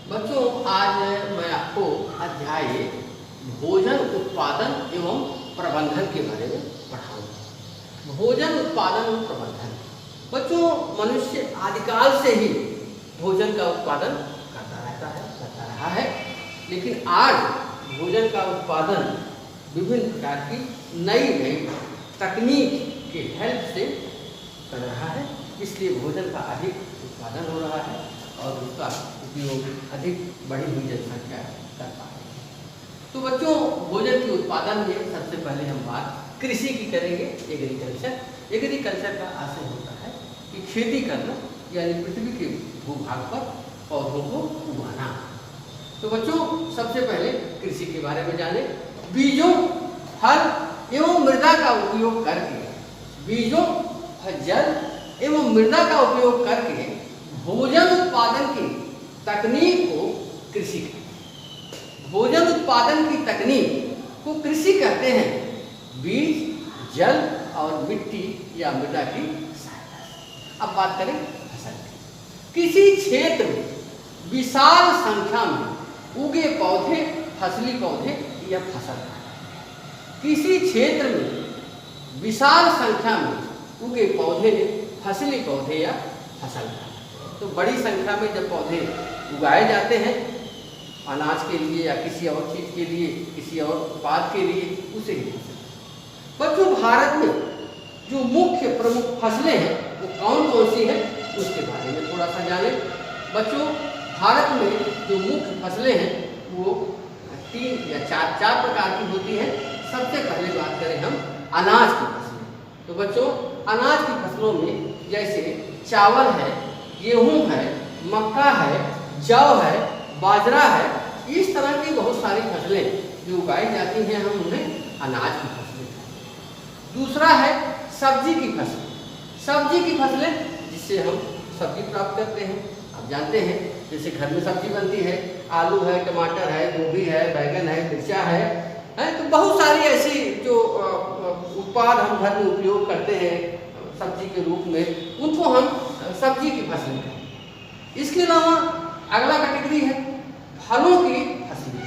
बच्चों, आज मैं आपको अध्याय भोजन उत्पादन एवं प्रबंधन के बारे में पढ़ाऊंगा। भोजन उत्पादन एवं प्रबंधन। बच्चों, मनुष्य आदिकाल से ही भोजन का उत्पादन करता रहा है, लेकिन आज भोजन का उत्पादन विभिन्न प्रकार की नई तकनीक के हेल्प से कर रहा है। इसलिए भोजन का अधिक उत्पादन हो रहा है और उसका उपयोग अधिक बढ़ी हुई जनसंख्या कर पा रही है। तो बच्चों, भोजन के उत्पादन में सबसे पहले हम बात कृषि की करेंगे। एग्रीकल्चर का आशय होता है कि खेती करना, यानी पृथ्वी के भूभाग पर पौधों को उगाना। तो बच्चों, सबसे पहले कृषि के बारे में जाने। बीजों, फल एवं मृदा का उपयोग करके जल एवं मृदा का उपयोग करके भोजन उत्पादन की तकनीक को कृषि कहते हैं। भोजन उत्पादन की तकनीक को कृषि कहते हैं, बीज, जल और मिट्टी या मृदा की सहायता से। अब बात करें फसल की। किसी क्षेत्र में विशाल संख्या में उगे पौधे फसली पौधे या फसल। किसी क्षेत्र में विशाल संख्या में उगे पौधे फसली पौधे या फसल। तो बड़ी संख्या में जब पौधे उगाए जाते हैं अनाज के लिए या किसी और चीज़ के लिए, किसी और उत्पाद के लिए, उसे ही बच्चों, भारत में जो मुख्य प्रमुख फसलें हैं वो कौन कौन सी हैं, उसके बारे में थोड़ा सा जाने। बच्चों, भारत में जो मुख्य फसलें हैं वो 3 या 4 प्रकार की होती हैं। सबसे पहले बात करें हम अनाज की फसलें। तो बच्चों, अनाज की फसलों में जैसे चावल है, गेहूं है, मक्का है, जौ है, बाजरा है, इस तरह की बहुत सारी फसलें जो उगाई जाती हैं, हम उन्हें अनाज की फसलें कहते हैं। दूसरा है सब्जी की फसलें। सब्जी की फसलें जिससे हम सब्जी प्राप्त करते हैं। आप जानते हैं जैसे घर में सब्जी बनती है, आलू है, टमाटर है, गोभी है, बैगन है, मिर्चा है, तो बहुत सारी ऐसी जो उत्पाद हम घर में उपयोग करते हैं सब्जी के रूप में, उनको हम सब्जी की फसलें कहते हैं। इसके अलावा अगला कैटेगरी है फलों की फसलें।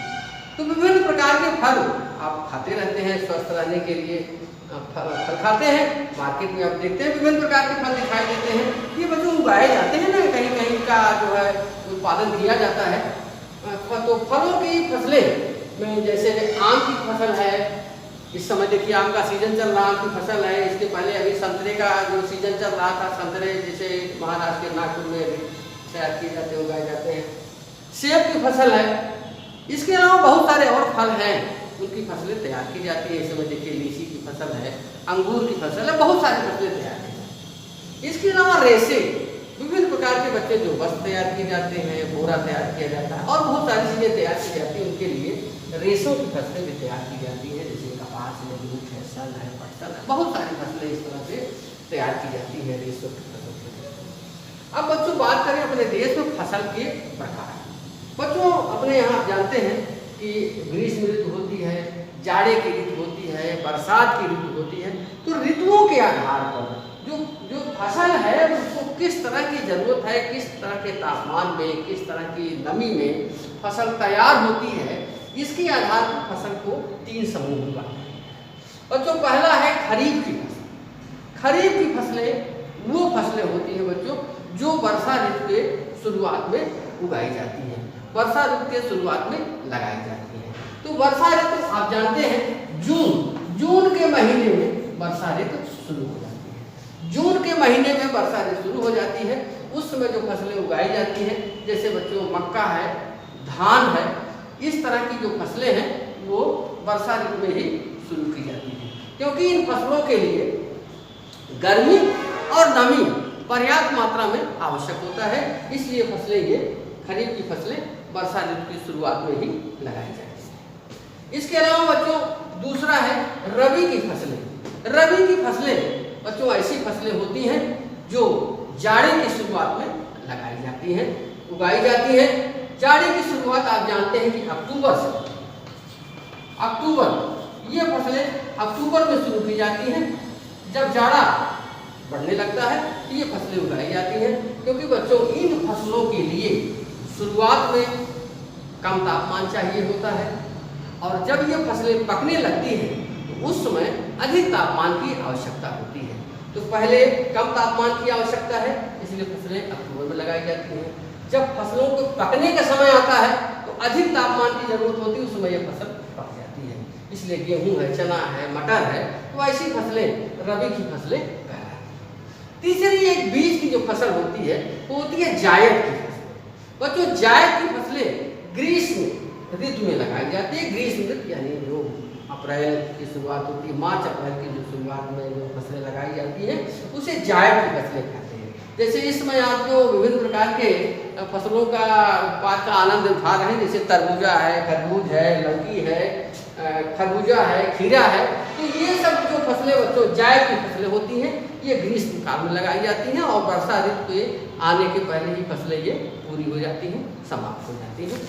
तो विभिन्न प्रकार के फल आप खाते रहते हैं, स्वस्थ रहने के लिए फल खाते हैं। मार्केट में आप देखते हैं विभिन्न प्रकार के फल दिखाई देते हैं। ये बच्चों उगाए जाते हैं ना, कहीं कहीं का जो है उत्पादन किया जाता है। तो फलों की फसलें में जैसे आम की फसल है, इस समय देखिए आम का सीजन चल रहा, आम की फसल है। इसके पहले अभी संतरे का जो सीजन चल रहा था, संतरे जैसे महाराष्ट्र के नागपुर में तैयार किए जाते हैं, उगाए जाते हैं। सेब की फसल है। इसके अलावा बहुत सारे और फल हैं, उनकी फसलें तैयार की जाती है। इस समय देखिए लीची की फसल है, अंगूर की फसल है, बहुत सारी फसलें तैयार की जाती हैं। इसके अलावा रेशे, विभिन्न प्रकार के बच्चे जो वस्त्र तैयार किए जाते हैं, बोरा तैयार किया जाता है और बहुत सारी चीज़ें तैयार की जाती हैं। उनके लिए रेशों की फसलें भी तैयार की जाती है, जैसे कपास है, जूट है, सन है, पटसन है, बहुत सारी फसलें इस तरह से तैयार की जाती है रेशों की फसल से। अब बच्चों, बात करें अपने देश में फसल के प्रकार। बच्चों, अपने यहाँ जानते हैं कि ग्रीष्म ऋतु होती है, जाड़े की ऋतु होती है, बरसात की ऋतु होती है। तो ऋतुओं के आधार पर जो फसल है उसको किस तरह की ज़रूरत है, किस तरह के तापमान में, किस तरह की नमी में फसल तैयार होती है, इसके आधार पर फसल को 3 समूह में बांटा है। बच्चों, पहला है खरीफ की फसल। खरीफ की फसलें वो फसलें होती हैं बच्चों जो वर्षा ऋतु के शुरुआत में उगाई जाती हैं, वर्षा ऋतु के शुरुआत में लगाई जाती हैं। तो वर्षा ऋतु आप जानते हैं जून के महीने में वर्षा ऋतु शुरू हो जाती है। जून के महीने में वर्षा ऋतु शुरू हो जाती है। उस समय जो फसलें उगाई जाती हैं, जैसे बच्चों मक्का है, धान है, इस तरह की जो फसलें हैं वो वर्षा ऋतु में ही शुरू की जाती हैं, क्योंकि इन फसलों के लिए गर्मी और नमी पर्याप्त मात्रा में आवश्यक होता है। इसलिए फसलें ये खरीफ की फसलें वर्षा ऋतु की शुरुआत में ही लगाई जाती हैं। इसके अलावा बच्चों दूसरा है रबी की फसलें। रबी की फसलें बच्चों ऐसी फसलें होती हैं जो जाड़े की शुरुआत में लगाई जाती हैं, उगाई जाती हैं। जाड़े की शुरुआत आप जानते हैं कि अक्टूबर से, ये फसलें अक्टूबर में शुरू की जाती हैं। जब जाड़ा बढ़ने लगता है तो ये फसलें उगाई जाती हैं, क्योंकि बच्चों इन फसलों के लिए शुरुआत में कम तापमान चाहिए होता है, और जब ये फसलें पकने लगती हैं तो उस समय अधिक तापमान की आवश्यकता होती है। तो पहले कम तापमान की आवश्यकता है, इसलिए फसलें अक्टूबर में लगाई जाती हैं। जब फसलों को पकने का समय आता है तो अधिक तापमान की जरूरत होती है, उस समय यह फसल पक जाती है। इसलिए गेहूं है, चना है, मटर है, तो ऐसी फसलें रबी की फसलें कहलाती। तीसरी एक बीज की जो फसल होती है वो होती है जायद की फसल। बच्चों, जायद की फसलें ग्रीष्म ऋतु में लगाई जाती है। ग्रीष्म ऋतु यानी जो अप्रैल की शुरुआत होती है, मार्च अप्रैल की जो शुरुआत में जो फसलें लगाई जाती हैं उसे जायद की फसलें कहते हैं। जैसे इस समय आप जो विभिन्न प्रकार के फसलों का उत्पाद का आनंद उठा रहे हैं, जैसे तरबूजा है, खरबूज है, लौकी है, खरबूजा है, खीरा है, तो ये सब जो फसलें बच्चों जायद की फसलें होती हैं, ये ग्रीष्म काल में लगाई जाती हैं और वर्षा ऋतु के आने के पहले ही फसलें ये पूरी हो जाती हैं, समाप्त हो जाती हैं।